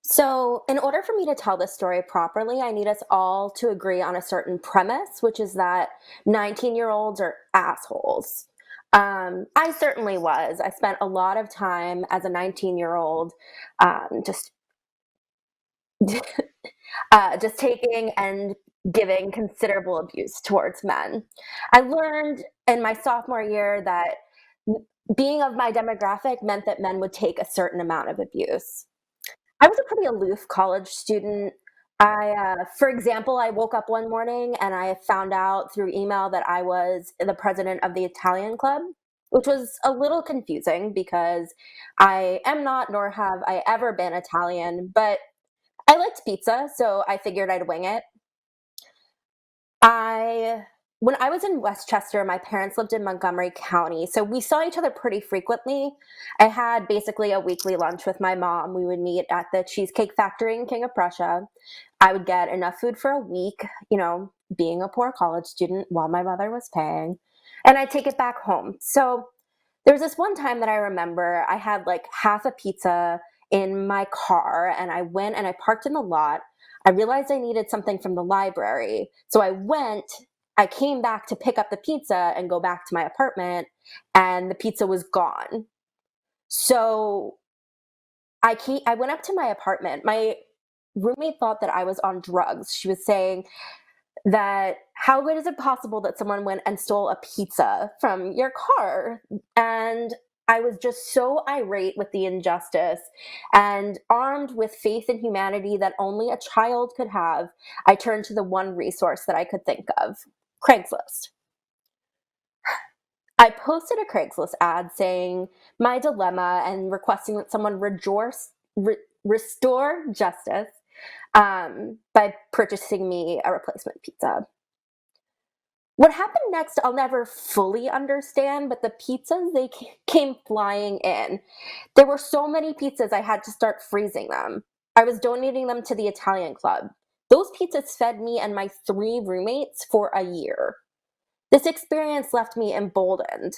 So, in order for me to tell this story properly, I need us all to agree on a certain premise, which is that 19-year-olds are assholes. I certainly was. I spent a lot of time as a 19-year-old just just taking and giving considerable abuse towards men. I learned in my sophomore year that being of my demographic meant that men would take a certain amount of abuse. I was a pretty aloof college student. For example, I woke up one morning and I found out through email that I was the president of the Italian club, which was a little confusing because I am not, nor have I ever been Italian, but I liked pizza, so I figured I'd wing it. I When I was in Westchester, my parents lived in Montgomery County, so we saw each other pretty frequently. I had basically a weekly lunch with my mom. We would meet at the Cheesecake Factory in King of Prussia. I would get enough food for a week, being a poor college student while my mother was paying, and I'd take it back home. So there was this one time that I remember I had like half a pizza in my car and I went and I parked in the lot. I realized I needed something from the library. So I came back to pick up the pizza and go back to my apartment, and the pizza was gone. So I went up to my apartment. My roommate thought that I was on drugs. She was saying that how good is it possible that someone went and stole a pizza from your car? And I was just so irate with the injustice, and armed with faith in humanity that only a child could have, I turned to the one resource that I could think of: Craigslist. I posted a Craigslist ad saying my dilemma and requesting that someone restore justice by purchasing me a replacement pizza. What happened next, I'll never fully understand, but the pizzas, they came flying in. There were so many pizzas, I had to start freezing them. I was donating them to the Italian club. Those pizzas fed me and my three roommates for a year. This experience left me emboldened,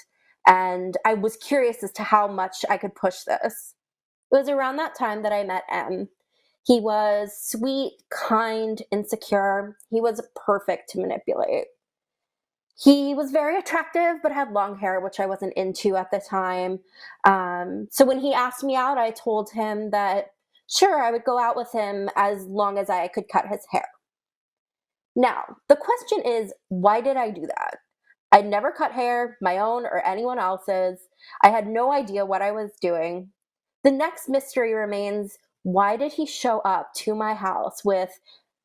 and I was curious as to how much I could push this. It was around that time that I met M. He was sweet, kind, insecure. He was perfect to manipulate. He was very attractive, but had long hair, which I wasn't into at the time. So when he asked me out, I told him that sure, I would go out with him as long as I could cut his hair. Now, the question is, why did I do that? I'd never cut hair, my own or anyone else's. I had no idea what I was doing. The next mystery remains: why did he show up to my house with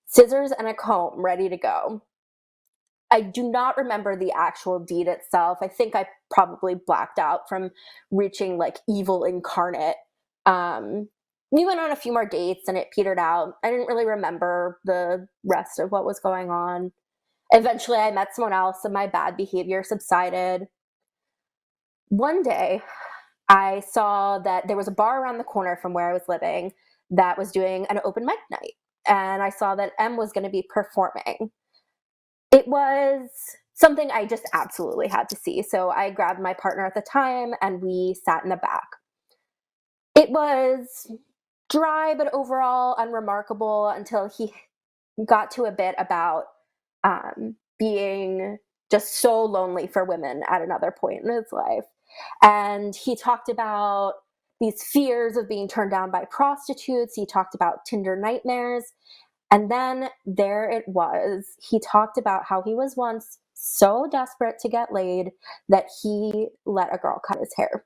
scissors and a comb ready to go? I do not remember the actual deed itself. I think I probably blacked out from reaching like evil incarnate. Um, we went on a few more dates and it petered out. I didn't really remember the rest of what was going on. Eventually, I met someone else and my bad behavior subsided. One day, I saw that there was a bar around the corner from where I was living that was doing an open mic night. And I saw that M was going to be performing. It was something I just absolutely had to see. So I grabbed my partner at the time and we sat in the back. It was dry, but overall unremarkable until he got to a bit about being just so lonely for women at another point in his life. And he talked about these fears of being turned down by prostitutes. He talked about Tinder nightmares. And then there it was. He talked about how he was once so desperate to get laid that he let a girl cut his hair.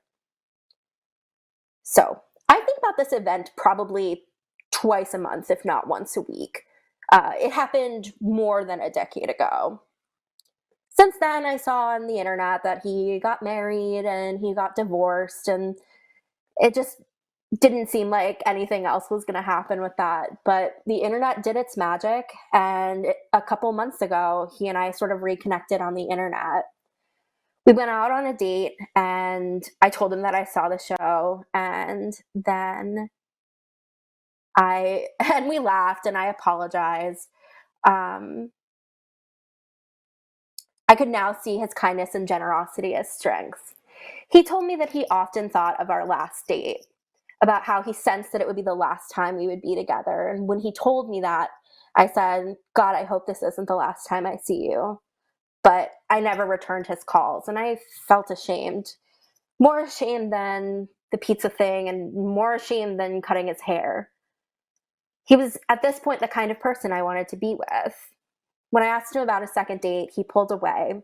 So I think about this event probably twice a month, if not once a week. It happened more than a decade ago. Since then, I saw on the internet that he got married and he got divorced, and it just didn't seem like anything else was going to happen with that. But the internet did its magic, and a couple months ago, he and I sort of reconnected on the internet. We went out on a date, and I told him that I saw the show, and then and we laughed, and I apologized. Um, I could now see his kindness and generosity as strengths. He told me that he often thought of our last date, about how he sensed that it would be the last time we would be together. And when he told me that, I said, God, I hope this isn't the last time I see you. But I never returned his calls, and I felt ashamed. More ashamed than the pizza thing, and more ashamed than cutting his hair. He was, at this point, the kind of person I wanted to be with. When I asked him about a second date, he pulled away.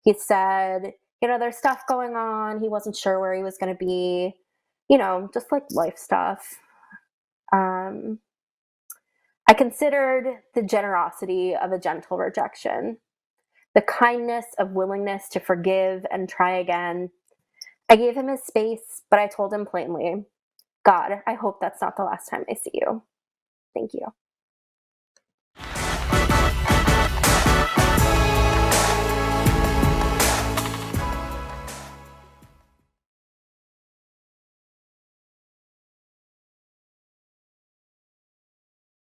He said, there's stuff going on. He wasn't sure where he was going to be, just like life stuff. Um, I considered the generosity of a gentle rejection, the kindness of willingness to forgive and try again. I gave him his space, but I told him plainly, God, I hope that's not the last time I see you. Thank you.